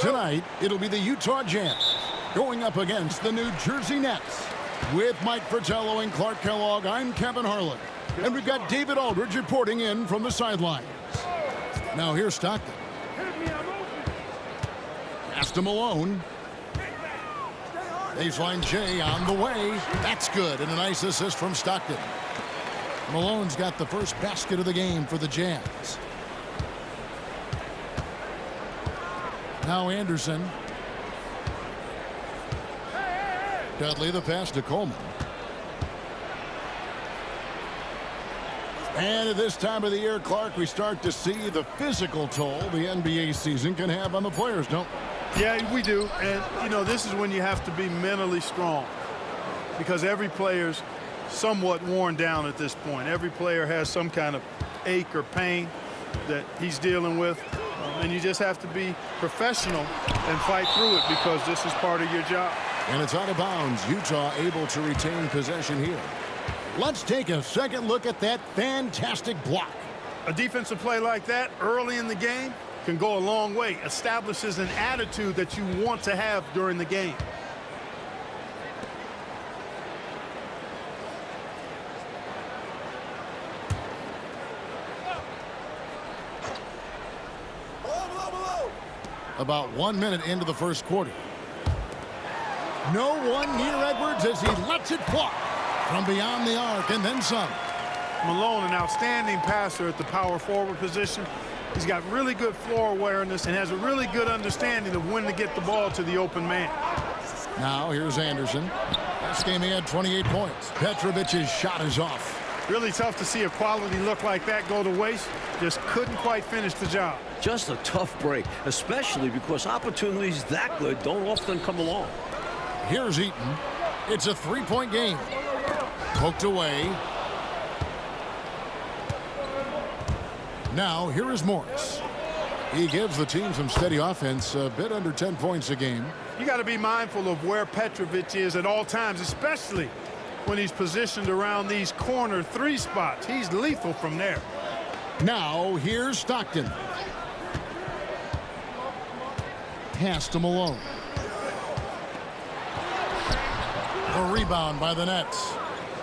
Tonight, it'll be the Utah Jazz going up against the New Jersey Nets. With Mike Fratello and Clark Kellogg, I'm Kevin Harlan. And we've got David Aldridge reporting in from the sidelines. Now here's Stockton. Pass to Malone. Baseline J on the way. That's good, and a nice assist from Stockton. Malone's got the first basket of the game for the Jazz. Now Anderson. Dudley, the pass to Coleman. And at this time of the year, Clark, we start to see the physical toll the NBA season can have on the players, don't we? Yeah, we do. And, you know, this is when you have to be mentally strong because every player's somewhat worn down at this point. Every player has some kind of ache or pain that he's dealing with. And you just have to be professional and fight through it because this is part of your job. And it's out of bounds. Utah able to retain possession here. Let's take a second look at that fantastic block. A defensive play like that early in the game can go a long way. Establishes an attitude that you want to have during the game. About 1 minute into the first quarter. No one near Edwards as he lets it fly from beyond the arc and then some. Malone, an outstanding passer at the power forward position. He's got really good floor awareness and has a really good understanding of when to get the ball to the open man. Now here's Anderson. Last game he had 28 points. Petrovic's shot is off. Really tough to see a quality look like that go to waste. Just couldn't quite finish the job. Just a tough break, especially because opportunities that good don't often come along. Here's Eaton. It's a three-point game. Poked away. Now here is Morris. He gives the team some steady offense, a bit under 10 points a game. You got to be mindful of where Petrovic is at all times, especially when he's positioned around these corner three spots. He's lethal from there. Now here's Stockton. Pass to Malone. A rebound by the Nets.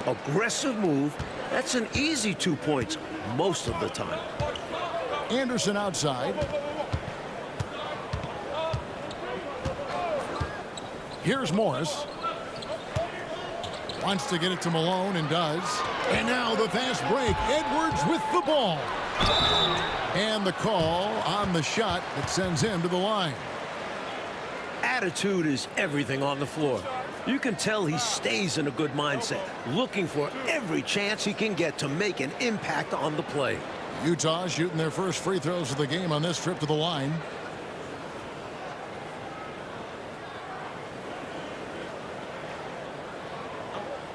Aggressive move. That's an easy 2 points most of the time. Anderson outside. Here's Morris. Wants to get it to Malone and does. And now the fast break. Edwards with the ball. And the call on the shot that sends him to the line. Attitude is everything on the floor. You can tell he stays in a good mindset, looking for every chance he can get to make an impact on the play. Utah shooting their first free throws of the game on this trip to the line.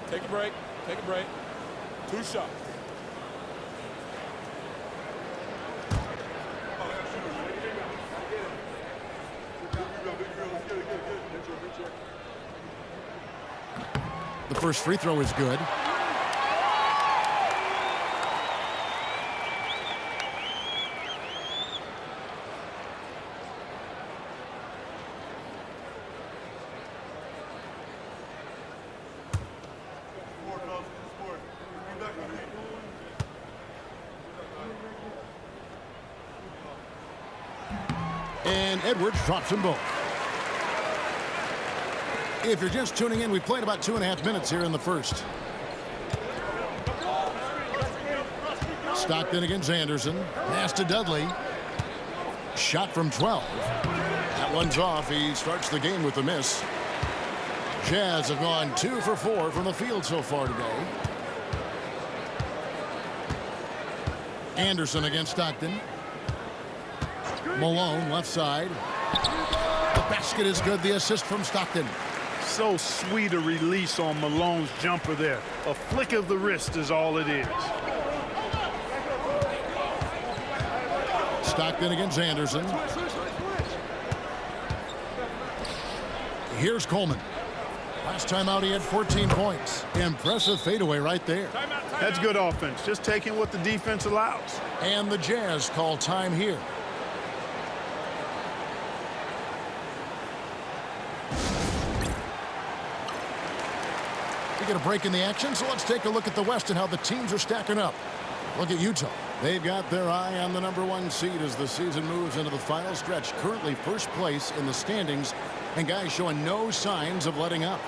Take a break. Take a break. 2 shots. The first free throw is good. And Edwards drops them both. If you're just tuning in, we played about 2.5 minutes here in the first. Stockton against Anderson. Pass to Dudley. Shot from 12. That one's off. He starts the game with a miss. Jazz have gone 2 for 4 from the field so far today. Anderson against Stockton. Malone left side. The basket is good. The assist from Stockton. So sweet a release on Malone's jumper there. A flick of the wrist is all it is. Stockton against Anderson. Here's Coleman. Last time out he had 14 points. Impressive fadeaway right there. That's good offense. Just taking what the defense allows. And the Jazz call time here. We get a break in the action, so let's take a look at the West and how the teams are stacking up. Look at Utah. They've got their eye on the #1 seed as the season moves into the final stretch. Currently first place in the standings, and guys showing no signs of letting up.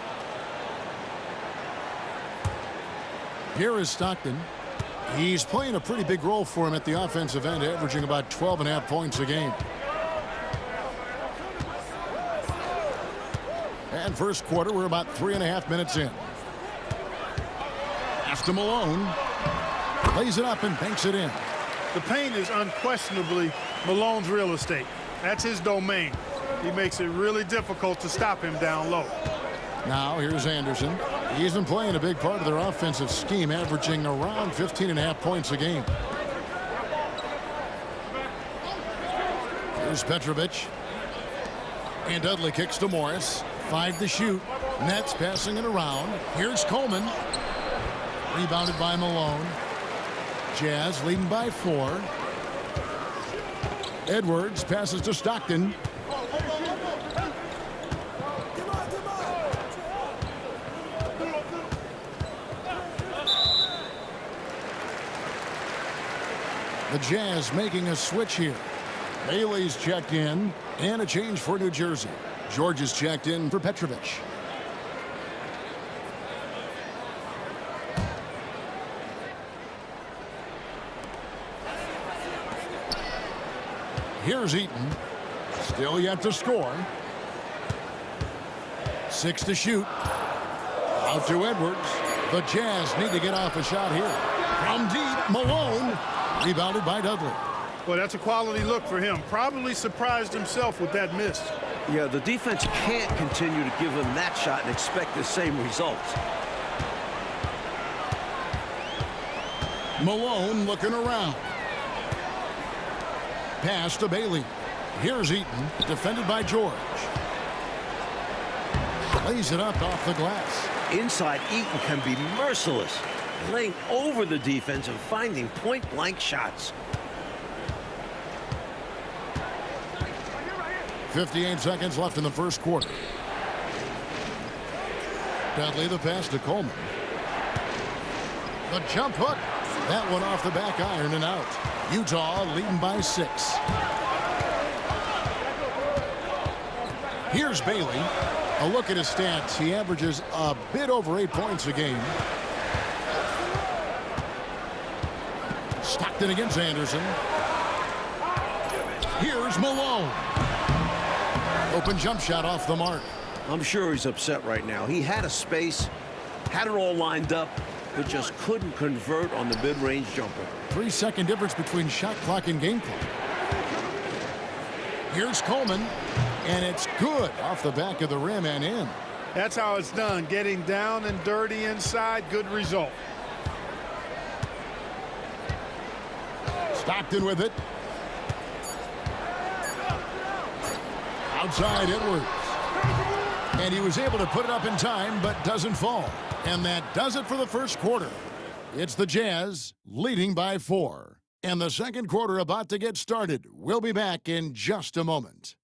Here is Stockton. He's playing a pretty big role for him at the offensive end, averaging about 12.5 points a game. And first quarter, we're about 3.5 minutes in. Pass to Malone. Lays it up and banks it in. The paint is unquestionably Malone's real estate. That's his domain. He makes it really difficult to stop him down low. Now here's Anderson. He's been playing a big part of their offensive scheme, averaging around 15.5 points a game. Here's Petrovic. And Dudley kicks to Morris. 5 to shoot. Nets passing it around. Here's Coleman. Rebounded by Malone. Jazz leading by 4. Edwards passes to Stockton. The Jazz making a switch here. Bailey's checked in, and a change for New Jersey. George is checked in for Petrovic. Here's Eaton. Still yet to score. 6 to shoot. Out to Edwards. The Jazz need to get off a shot here. From deep, Malone. Rebounded by Dudley. Well, that's a quality look for him. Probably surprised himself with that miss. Yeah, the defense can't continue to give him that shot and expect the same results. Malone looking around. Pass to Bailey. Here's Eaton, defended by George. Lays it up off the glass. Inside, Eaton can be merciless, laying over the defense and finding point-blank shots. 58 seconds left in the first quarter. Dudley the pass to Coleman. The jump hook. That one off the back iron and out. Utah leading by 6. Here's Bailey. A look at his stats. He averages a bit over 8 points a game. Stockton against Anderson. Here's Malone. Open jump shot off the mark. I'm sure he's upset right now. He had a space, had it all lined up, but just couldn't convert on the mid-range jumper. 3-second difference between shot clock and game clock. Here's Coleman, and it's good off the back of the rim and in. That's how it's done. Getting down and dirty inside. Good result. Stockton with it. Outside Edwards. And he was able to put it up in time, but doesn't fall. And that does it for the first quarter. It's the Jazz leading by 4. And the second quarter about to get started. We'll be back in just a moment.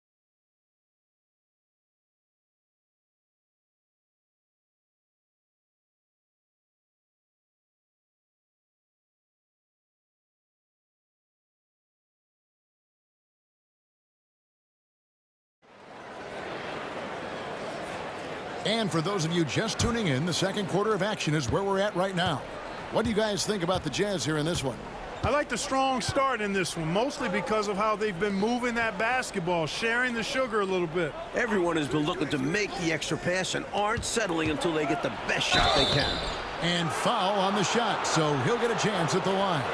And for those of you just tuning in, the second quarter of action is where we're at right now. What do you guys think about the Jazz here in this one? I like the strong start in this one, mostly because of how they've been moving that basketball, sharing the sugar a little bit. Everyone has been looking to make the extra pass and aren't settling until they get the best shot they can. And foul on the shot, so he'll get a chance at the line.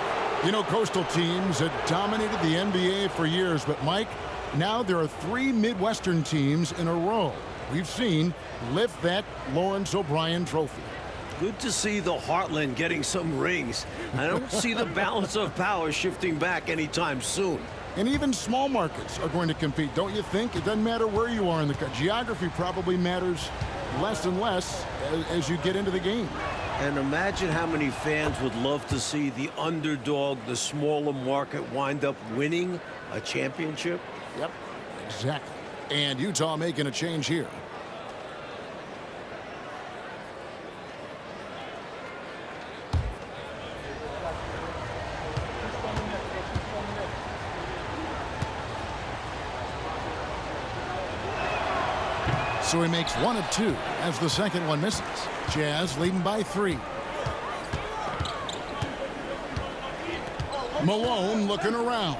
You know, Coastal teams have dominated the NBA for years, but Mike, now there are 3 Midwestern teams in a row we've seen lift that Lawrence O'Brien trophy. Good to see the Heartland getting some rings. I don't see the balance of power shifting back anytime soon. And even small markets are going to compete, don't you think? It doesn't matter where you are in the country. Geography probably matters less and less as you get into the game. And imagine how many fans would love to see the underdog, the smaller market, wind up winning a championship. Yep, exactly. And Utah making a change here. So he makes 1 of 2 as the second one misses. Jazz leading by 3. Malone looking around.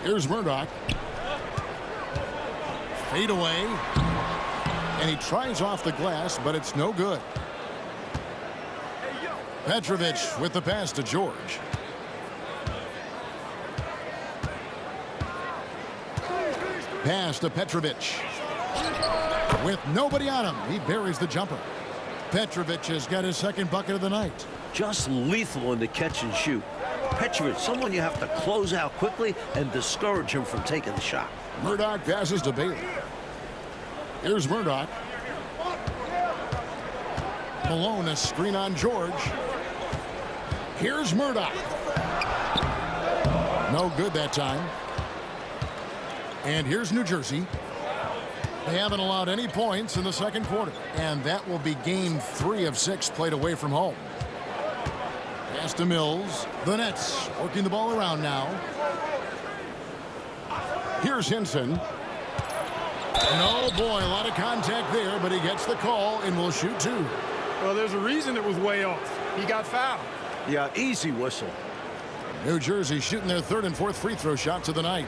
Here's Murdoch. Fade away. And he tries off the glass, but it's no good. Petrovic with the pass to George. Pass to Petrovic. With nobody on him, he buries the jumper. Petrovic has got his second bucket of the night. Just lethal in the catch and shoot. Petrovic, someone you have to close out quickly and discourage him from taking the shot. Murdoch passes to Bailey. Here's Murdoch. Malone, a screen on George. Here's Murdoch. No good that time. And here's New Jersey. They haven't allowed any points in the second quarter. And that will be game 3 of 6 played away from home. Pass to Mills. The Nets working the ball around now. Here's Hinson. No, boy, a lot of contact there, but he gets the call and will shoot 2. Well, there's a reason it was way off. He got fouled. Yeah, easy whistle. New Jersey shooting their 3rd and 4th free throw shots of the night.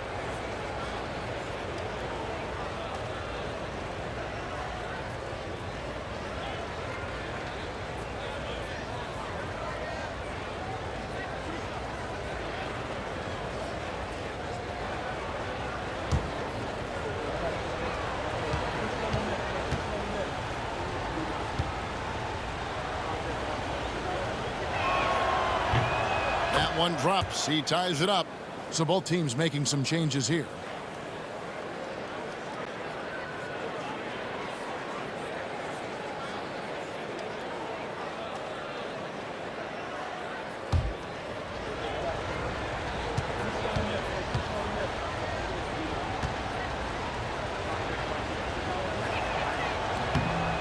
One drops. He ties it up. So both teams making some changes here.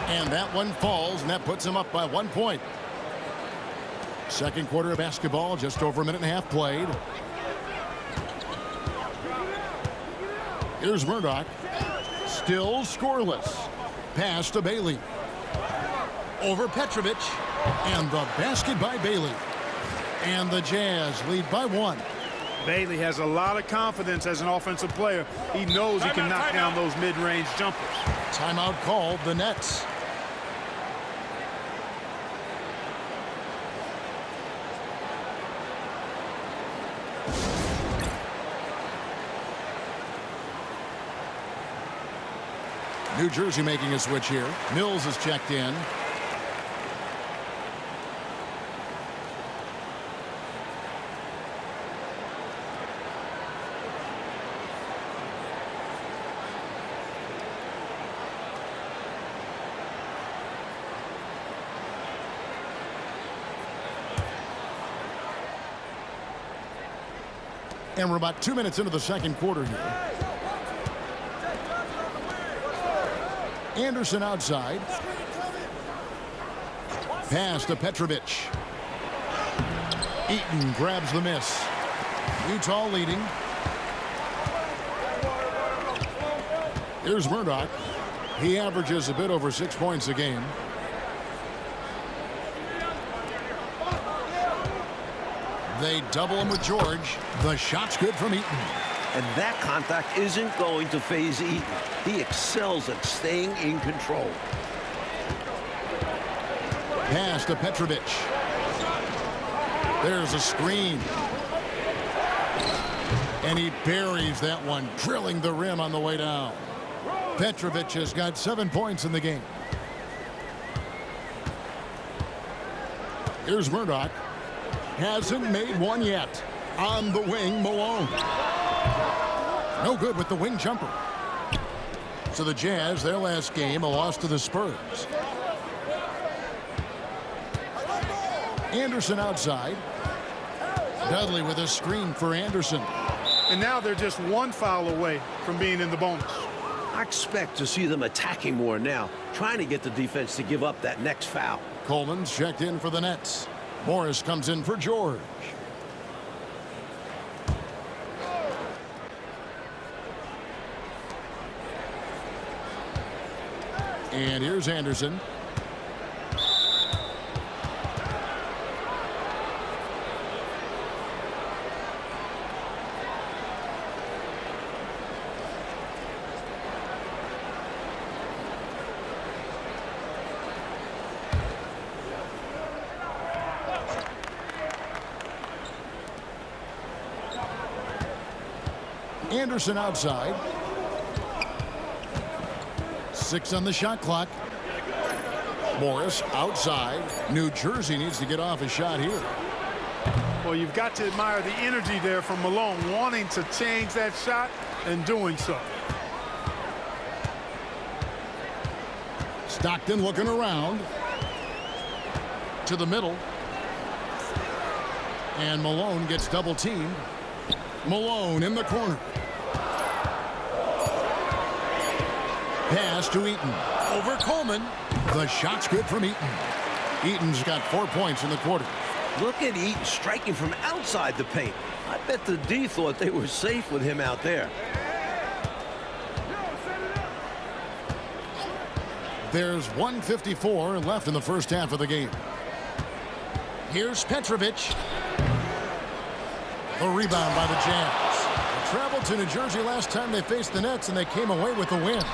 And that one falls, and that puts him up by 1 point. Second quarter of basketball, just over a minute and a half played. Here's Murdoch. Still scoreless. Pass to Bailey. Over Petrovic. And the basket by Bailey. And the Jazz lead by 1. Bailey has a lot of confidence as an offensive player. He knows he can knock down those mid-range jumpers. Timeout called, the Nets. New Jersey making a switch here. Mills is checked in. And we're about 2 minutes into the second quarter here. Anderson outside. Pass to Petrovic. Eaton grabs the miss. Utah leading. Here's Murdoch. He averages a bit over 6 points a game. They double him with George. The shot's good from Eaton. And that contact isn't going to phase Eaton. He excels at staying in control. Pass to Petrovic. There's a screen. And he buries that one, drilling the rim on the way down. Petrovic has got 7 points in the game. Here's Murdoch. Hasn't made one yet. On the wing, Malone. No good with the wing jumper. So the Jazz, their last game, a loss to the Spurs. Anderson outside. Dudley with a screen for Anderson. And now they're just 1 foul away from being in the bonus. I expect to see them attacking more now, trying to get the defense to give up that next foul. Coleman's checked in for the Nets. Morris comes in for George. And here's Anderson. Anderson outside. 6 on the shot clock. Morris outside. New Jersey needs to get off a shot here. Well, you've got to admire the energy there from Malone, wanting to change that shot and doing so. Stockton looking around. To the middle. And Malone gets double teamed. Malone in the corner. Pass to Eaton. Over Coleman. The shot's good from Eaton. Eaton's got 4 points in the quarter. Look at Eaton striking from outside the paint. I bet the D thought they were safe with him out there. There's 1:54 left in the first half of the game. Here's Petrovic. The rebound by the Jazz. They traveled to New Jersey last time they faced the Nets, and they came away with the win.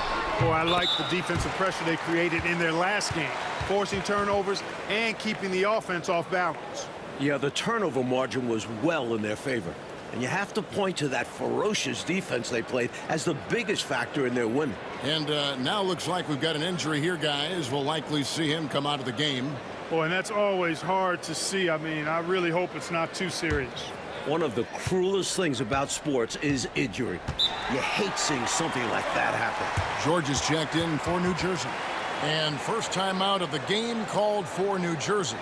Boy, I like the defensive pressure they created in their last game, forcing turnovers and keeping the offense off balance. Yeah, the turnover margin was well in their favor. And you have to point to that ferocious defense they played as the biggest factor in their win. And now looks like we've got an injury here, guys. We'll likely see him come out of the game. Boy, and that's always hard to see. I mean, I really hope it's not too serious. One of the cruelest things about sports is injury. You hate seeing something like that happen. George is checked in for New Jersey. And first time out of the game called for New Jersey.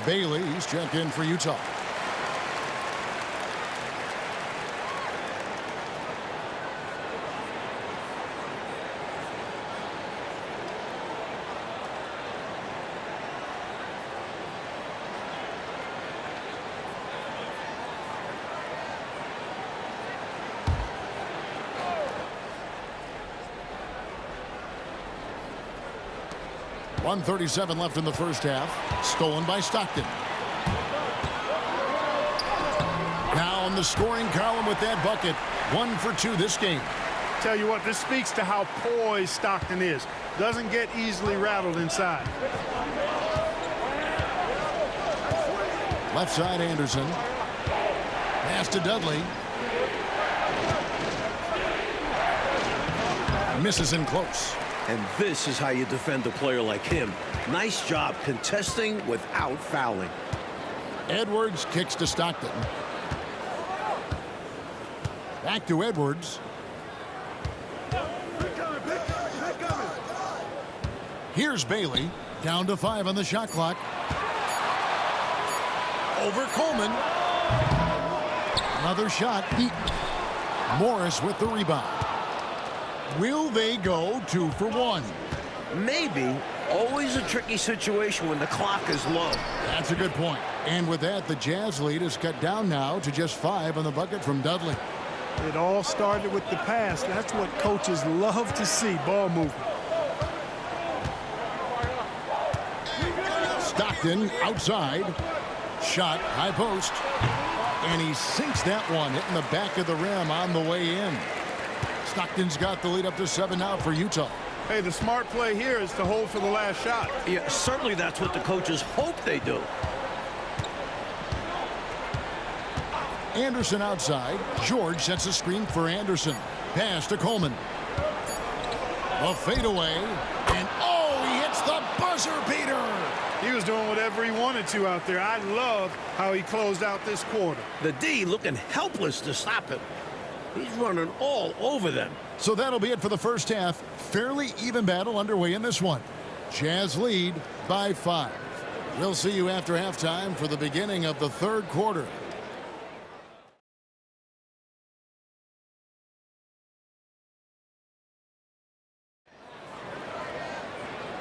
Bailey's checked in for Utah. .137 left in the first half. Stolen by Stockton. Now in the scoring column with that bucket. 1 for 2 this game. Tell you what, this speaks to how poised Stockton is. Doesn't get easily rattled inside. Left side Anderson. Pass to Dudley. Misses in close. And this is how you defend a player like him. Nice job contesting without fouling. Edwards kicks to Stockton. Back to Edwards. Here's Bailey. Down to 5 on the shot clock. Over Coleman. Another shot. Eaton. Morris with the rebound. Will they go 2 for 1? Maybe. Always a tricky situation when the clock is low. That's a good point. And with that, the Jazz lead is cut down now to just 5 on the bucket from Dudley. It all started with the pass. That's what coaches love to see, ball movement. Stockton outside. Shot, high post. And he sinks that one, hitting the back of the rim on the way in. Stockton's got the lead up to 7 now for Utah. Hey, the smart play here is to hold for the last shot. Yeah, certainly that's what the coaches hope they do. Anderson outside. George sets a screen for Anderson. Pass to Coleman. A fadeaway. And oh, he hits the buzzer beater. He was doing whatever he wanted to out there. I love how he closed out this quarter. The D looking helpless to stop him. He's running all over them. So that'll be it for the first half. Fairly even battle underway in this one. Jazz lead by 5. We'll see you after halftime for the beginning of the third quarter.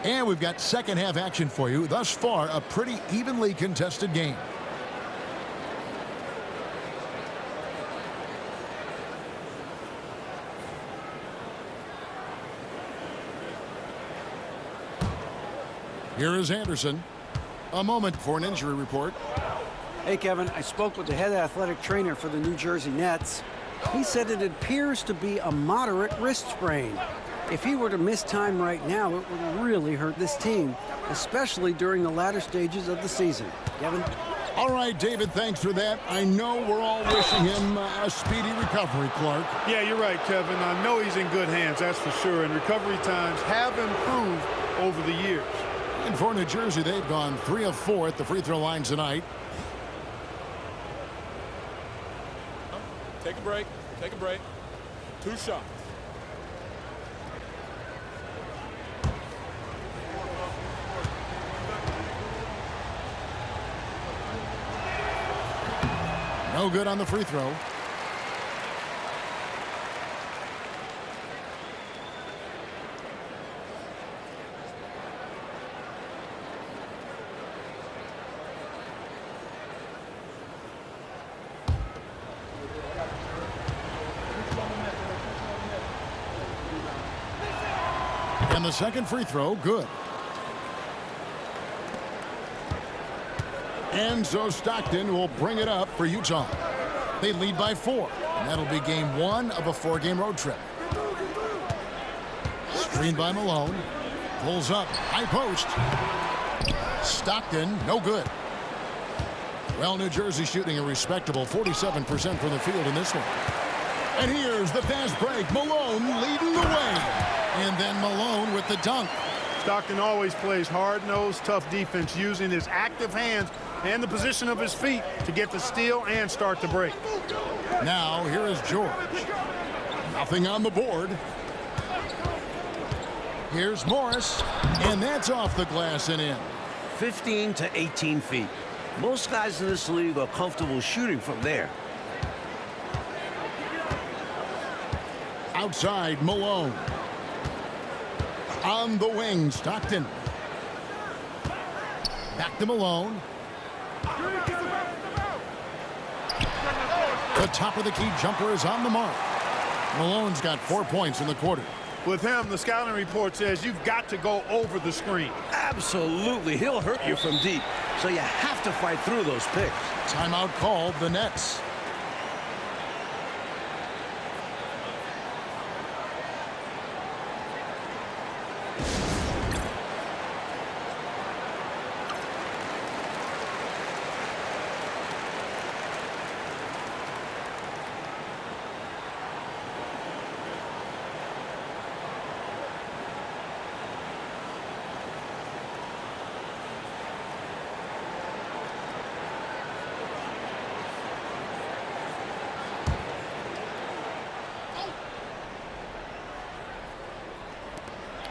And we've got second half action for you. Thus far, a pretty evenly contested game. Here is Anderson. A moment for an injury report. Hey, Kevin, I spoke with the head athletic trainer for the New Jersey Nets. He said it appears to be a moderate wrist sprain. If he were to miss time right now, it would really hurt this team, especially during the latter stages of the season. Kevin? All right, David, thanks for that. I know we're all wishing him a speedy recovery, Clark. Yeah, you're right, Kevin. I know he's in good hands, that's for sure. And recovery times have improved over the years. And for New Jersey, they've gone 3 of 4 at the free throw line tonight. Take a break. Take a break. 2 shots. No good on the free throw. And the second free throw, good. And so Stockton will bring it up for Utah. They lead by 4, and that'll be game 1 of a 4-game road trip. Screened by Malone. Pulls up, high post. Stockton, no good. Well, New Jersey shooting a respectable 47% from the field in this one. And here's the fast break. Malone leading the way. And then Malone with the dunk. Stockton always plays hard-nosed, tough defense, using his active hands and the position of his feet to get the steal and start the break. Now, here is George. Nothing on the board. Here's Morris, and that's off the glass and in. 15 to 18 feet. Most guys in this league are comfortable shooting from there. Outside, Malone. On the wing, Stockton. Back to Malone. The top of the key jumper is on the mark. Malone's got 4 points in the quarter. With him, the scouting report says you've got to go over the screen. Absolutely. He'll hurt you from deep. So you have to fight through those picks. Timeout called, the Nets.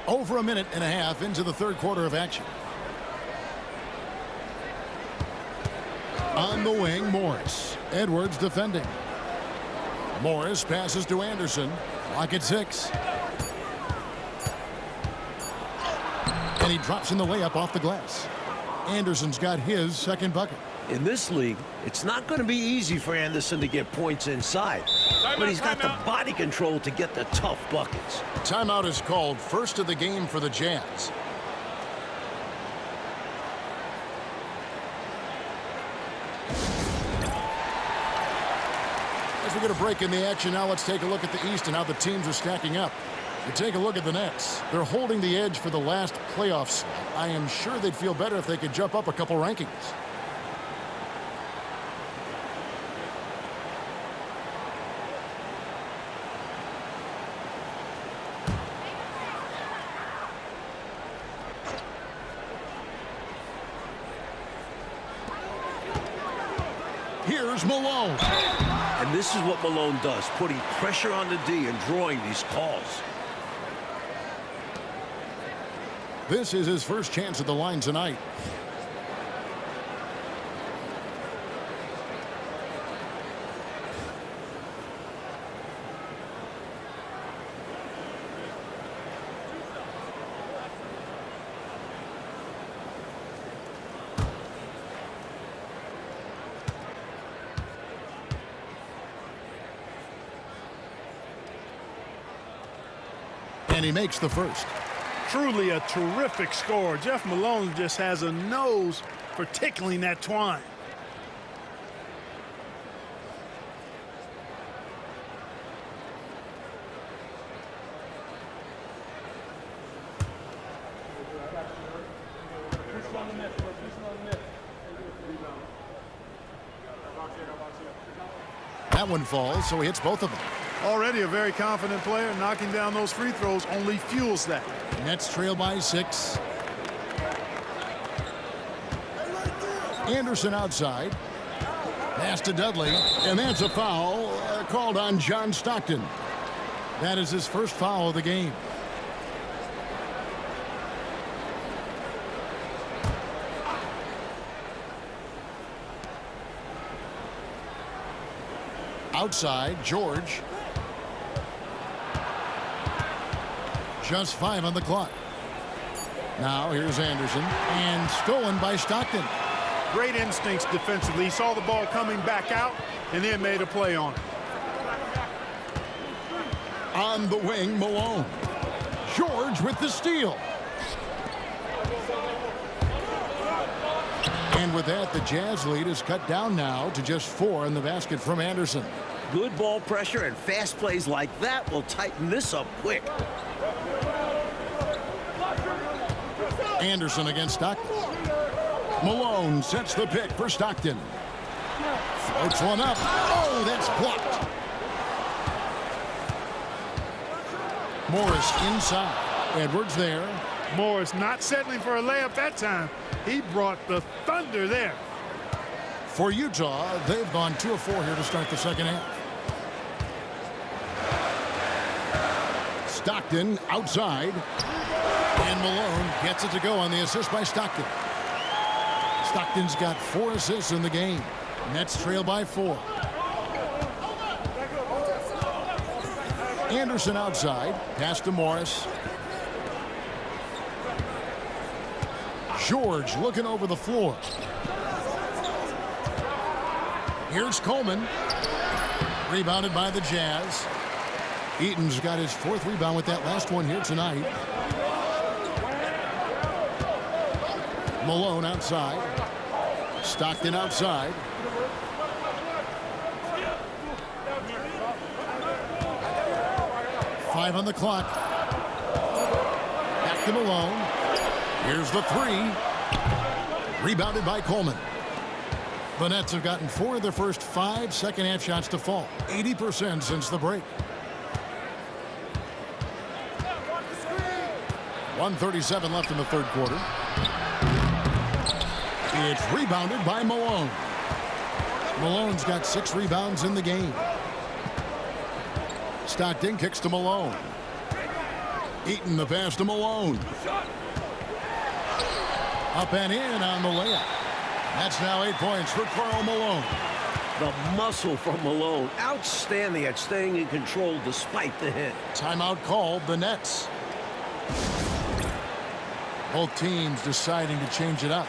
Over a minute and a half into the third quarter of action. On the wing, Morris. Edwards defending. Morris passes to Anderson. Clock at 6. And he drops in the layup off the glass. Anderson's got his second bucket. In this league, it's not going to be easy for Anderson to get points inside. But he's got the body control to get the tough buckets. Timeout is called, first of the game for the Jazz. As we get a break in the action now, let's take a look at the East and how the teams are stacking up. You take a look at the Nets. They're holding the edge for the last playoff slot. I am sure they'd feel better if they could jump up a couple rankings. Here's Malone. And this is what Malone does, putting pressure on the D and drawing these calls. This is his first chance at the line tonight. And he makes the first. truly a terrific scorer. Jeff Malone just has a nose for tickling that twine. That one falls, so he hits both of them. Already a very confident player. Knocking down those free throws only fuels that. Nets trail by 6. Anderson outside. Pass to Dudley. And that's a foul called on John Stockton. That is his first foul of the game. Outside, George. Just 5 on the clock. Now here's Anderson, and stolen by Stockton. Great instincts defensively. He saw the ball coming back out and then made a play on it. On the wing, Malone. George with the steal. And with that, the Jazz lead is cut down now to just 4 in the basket from Anderson. Good ball pressure and fast plays like that will tighten this up quick. Anderson against Stockton. Malone sets the pick for Stockton. Floats one up. Oh, that's blocked. Morris inside. Edwards there. Morris not settling for a layup that time. He brought the thunder there. For Utah, they've gone 2 of 4 here to start the second half. Stockton outside. And Malone gets it to go on the assist by Stockton. Stockton's got 4 assists in the game. Nets trail by 4. Anderson outside. Pass to Morris. George looking over the floor. Here's Coleman. Rebounded by the Jazz. Eaton's got his 4th rebound with that last one here tonight. Malone outside. Stockton outside. Five on the clock. Back to Malone. Here's the 3. Rebounded by Coleman. The Nets have gotten 4 of their first 5 second-half shots to fall. 80% since the break. 1:37 left in the third quarter. It's rebounded by Malone. Malone's got 6 rebounds in the game. Stockton kicks to Malone. Eaton the pass to Malone. Up and in on the layup. That's now 8 points for Karl Malone. The muscle from Malone. Outstanding at staying in control despite the hit. Timeout called the Nets. Both teams deciding to change it up.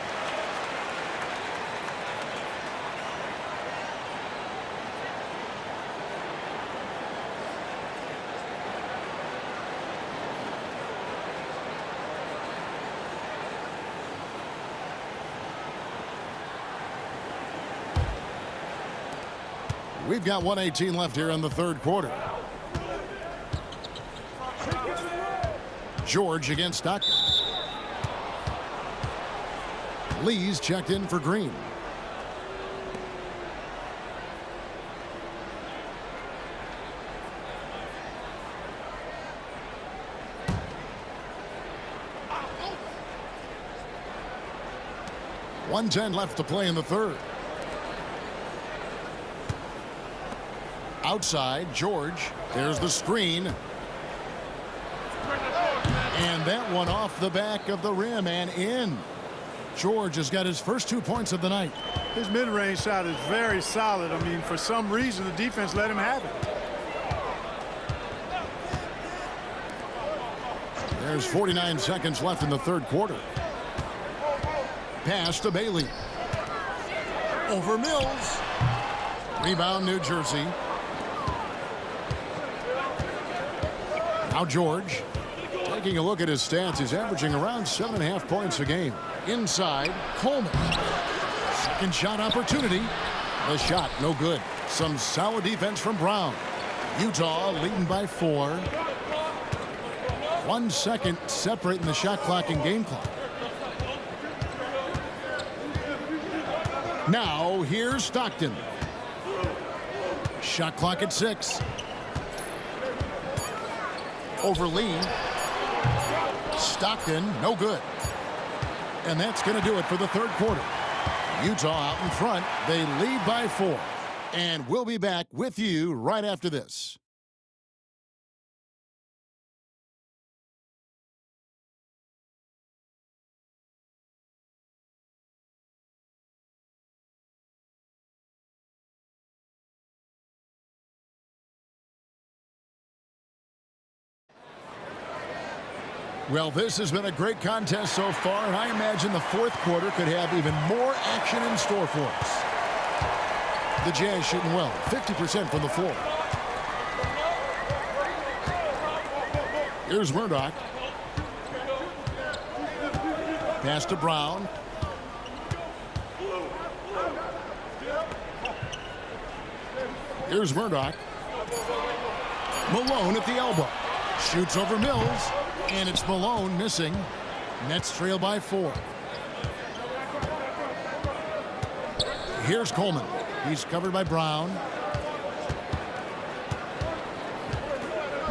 We've got 1:18 left here in the third quarter. George against Stockton. Lee's checked in for Green. .110 left to play in the third. Outside, George. There's the screen. And that one off the back of the rim and in. George has got his first 2 points of the night. His mid-range shot is very solid. I mean, for some reason, the defense let him have it. There's 49 seconds left in the third quarter. Pass to Bailey. Over Mills. Rebound, New Jersey. Now George Taking a look at his stats, he's averaging around 7.5 points a game. Inside, Coleman. Second shot opportunity. The shot, no good. Some solid defense from Brown. Utah leading by 4. 1 second separating the shot clock and game clock. Now, here's Stockton. Shot clock at 6. Over Lee. Stockton, no good. And that's going to do it for the third quarter. Utah out in front. They lead by 4. And we'll be back with you right after this. Well, this has been a great contest so far, and I imagine the fourth quarter could have even more action in store for us. The Jazz shooting well, 50% from the floor. Here's Murdoch. Pass to Brown. Here's Murdoch. Malone at the elbow. Shoots over Mills. And it's Malone missing. Nets trail by 4. Here's Coleman. He's covered by Brown.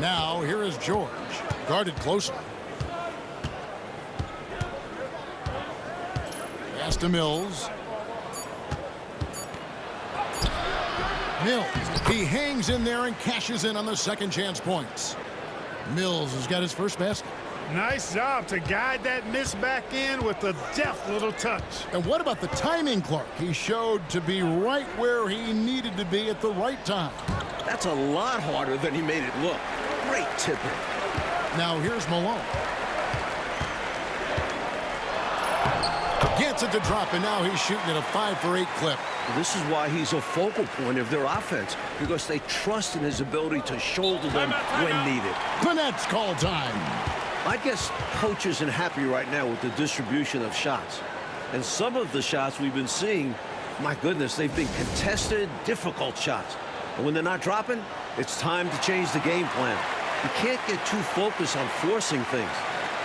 Now here is George. Guarded closely. Pass to Mills. Mills. He hangs in there and cashes in on the second chance points. Mills has got his first basket. Nice job to guide that miss back in with a deft little touch. And what about the timing, Clark? He showed to be right where he needed to be at the right time. That's a lot harder than he made it look. Great tipping. Now here's Malone. Gets it to drop, and now he's shooting at a 5-for-8 clip. This is why he's a focal point of their offense, because they trust in his ability to shoulder them when needed. The Nets call time. I guess coach isn't happy right now with the distribution of shots. And some of the shots we've been seeing, my goodness, they've been contested, difficult shots. And when they're not dropping, it's time to change the game plan. You can't get too focused on forcing things.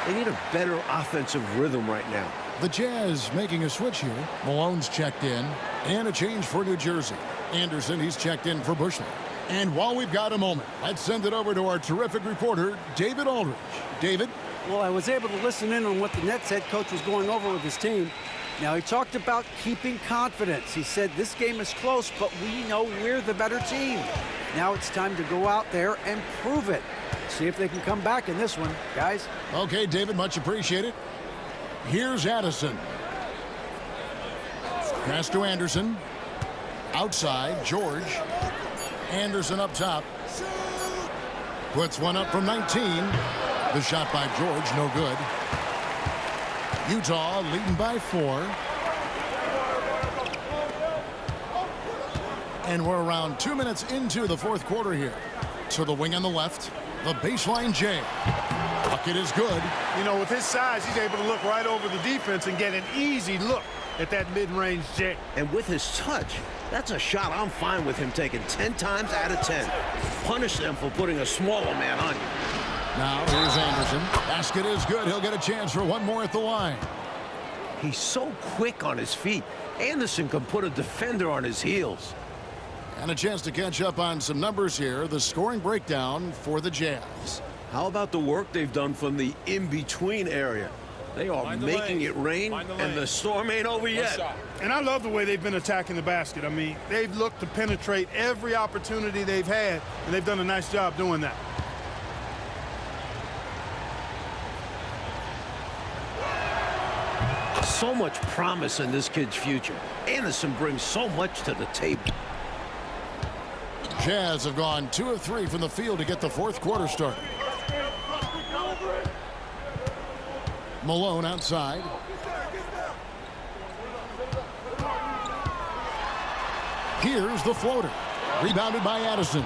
They need a better offensive rhythm right now. The Jazz making a switch here. Malone's checked in. And a change for New Jersey. Anderson, he's checked in for Bushley. And while we've got a moment, let's send it over to our terrific reporter, David Aldridge. David? Well, I was able to listen in on what the Nets head coach was going over with his team. Now, he talked about keeping confidence. He said this game is close, but we know we're the better team. Now it's time to go out there and prove it. See if they can come back in this one, guys. Okay, David, much appreciated. Here's Addison. Pass to Anderson. Outside, George. Anderson up top. Puts one up from 19. The shot by George, no good. Utah leading by 4. And we're around 2 minutes into the fourth quarter here. To the wing on the left, the baseline J. Bucket is good. You know, with his size, he's able to look right over the defense and get an easy look at that mid-range J. And with his touch, that's a shot I'm fine with him taking 10 times out of 10. Punish them for putting a smaller man on you. Now here's Anderson. Basket is good. He'll get a chance for one more at the line. He's so quick on his feet. Anderson can put a defender on his heels. And a chance to catch up on some numbers here. The scoring breakdown for the Jazz. How about the work they've done from the in-between area? They are making it rain, and the storm ain't over yet. And I love the way they've been attacking the basket. I mean, they've looked to penetrate every opportunity they've had, and they've done a nice job doing that. So much promise in this kid's future. Anderson brings so much to the table. Jazz have gone 2 of 3 from the field to get the fourth quarter started. Malone outside. Here's the floater. Rebounded by Addison.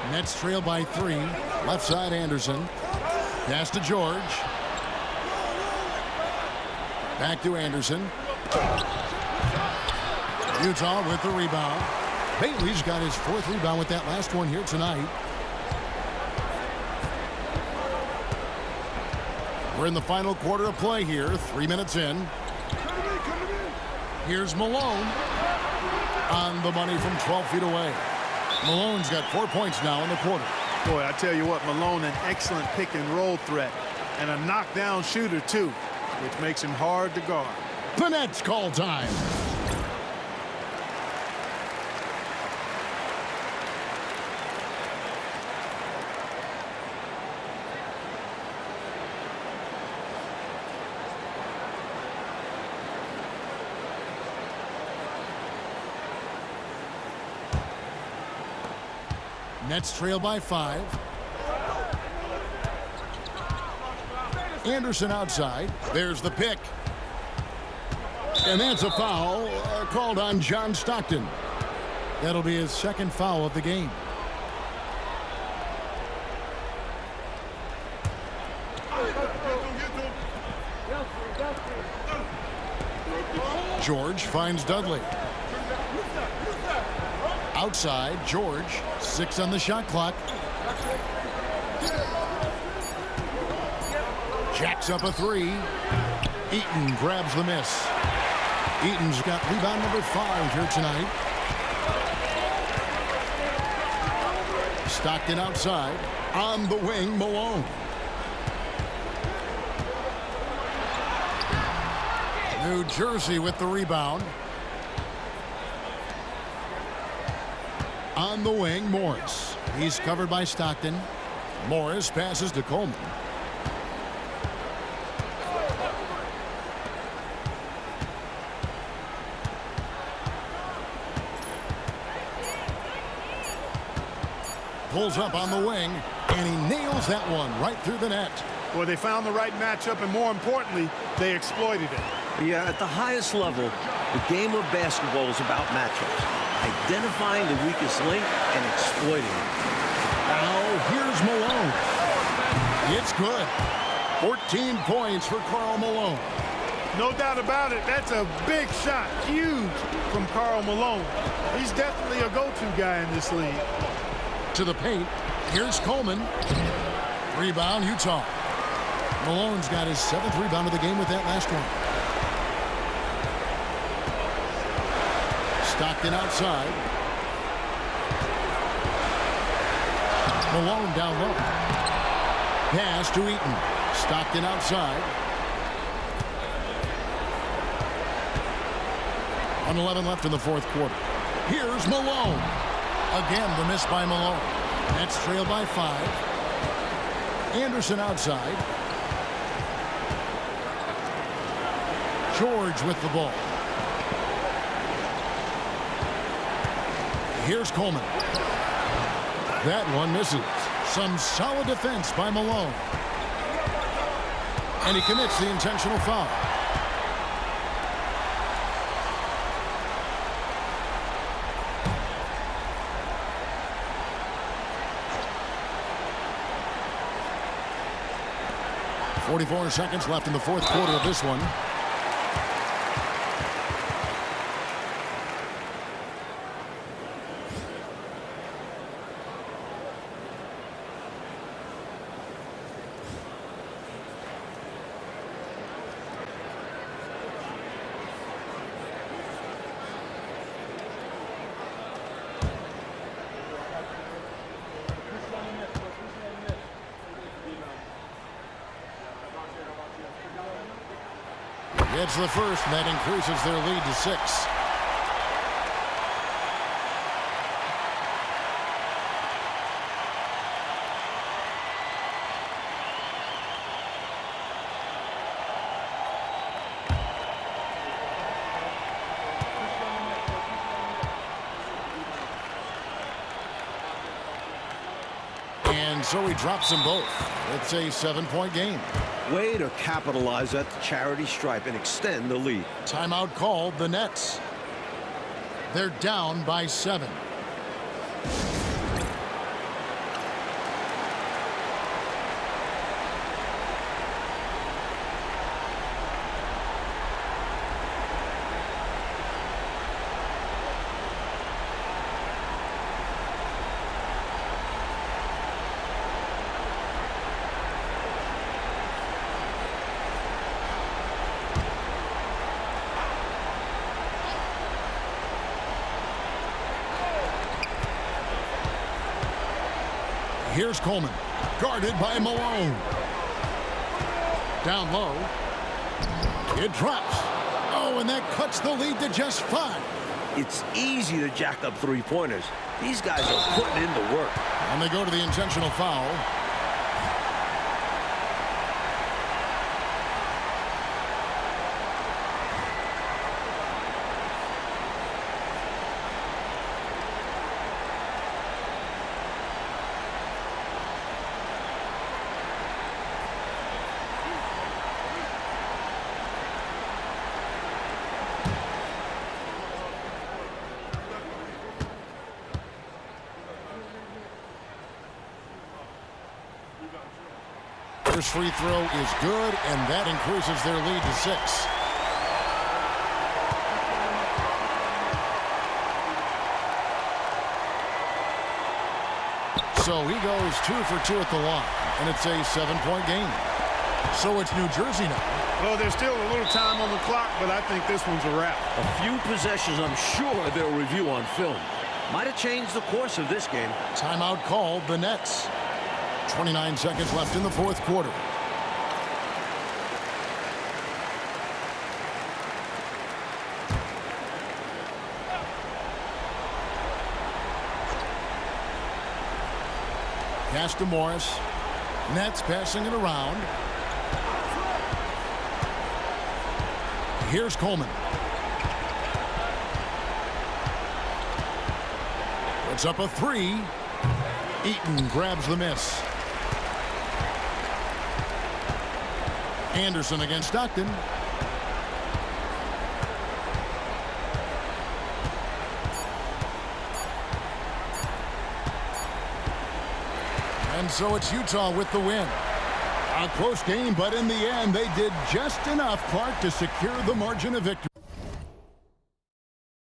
Nets trail by 3. Left side Anderson. Pass to George. Back to Anderson. Utah with the rebound. Bailey's got his 4th rebound with that last one here tonight. We're in the final quarter of play here, 3 minutes in. Here's Malone on the money from 12 feet away. Malone's got 4 points now in the quarter. Boy, I tell you what, Malone, an excellent pick and roll threat and a knockdown shooter too, which makes him hard to guard. The Nets call time. Nets trail by 5. Anderson outside. There's the pick. And that's a foul called on John Stockton. That'll be his 2nd foul of the game. George finds Dudley. Outside, George, 6 on the shot clock. Jacks up a 3. Eaton grabs the miss. Eaton's got rebound number 5 here tonight. Stockton outside. On the wing, Malone. New Jersey with the rebound. On the wing, Morris. He's covered by Stockton. Morris passes to Coleman. Pulls up on the wing, and he nails that one right through the net. Well, they found the right matchup, and more importantly, they exploited it. Yeah, at the highest level, the game of basketball is about matchups. Identifying the weakest link and exploiting it. Now, here's Malone. It's good. 14 points for Karl Malone. No doubt about it. That's a big shot. Huge from Karl Malone. He's definitely a go-to guy in this league. To the paint. Here's Coleman. Rebound, Utah. Malone's got his 7th rebound of the game with that last one. Stockton outside. Malone down low. Pass to Eaton. Stockton outside. 1:11 left in the 4th quarter. Here's Malone. Again, the miss by Malone. Nets trail by 5. Anderson outside. George with the ball. Here's Coleman. That one misses. Some solid defense by Malone. And he commits the intentional foul. .44 seconds left in the 4th quarter of this one. It's the first, and that increases their lead to 6. And so he drops them both. It's a 7-point game. Way to capitalize at the charity stripe and extend the lead. Timeout called the Nets. They're down by 7. Here's Coleman, guarded by Malone. Down low. It drops. Oh, and that cuts the lead to just 5. It's easy to jack up three-pointers. These guys are putting in the work. And they go to the intentional foul. First free throw is good, and that increases their lead to 6. So he goes 2 for 2 at the line, and it's a 7-point game. So it's New Jersey now. Well, there's still a little time on the clock, but I think this one's a wrap. A few possessions I'm sure they'll review on film. Might have changed the course of this game. Timeout called the Nets. 29 seconds left in the fourth quarter. Pass to Morris. Nets passing it around. Here's Coleman. Puts up a 3. Eaton grabs the miss. Anderson against Stockton. And so it's Utah with the win. A close game, but in the end, they did just enough, Clark, to secure the margin of victory.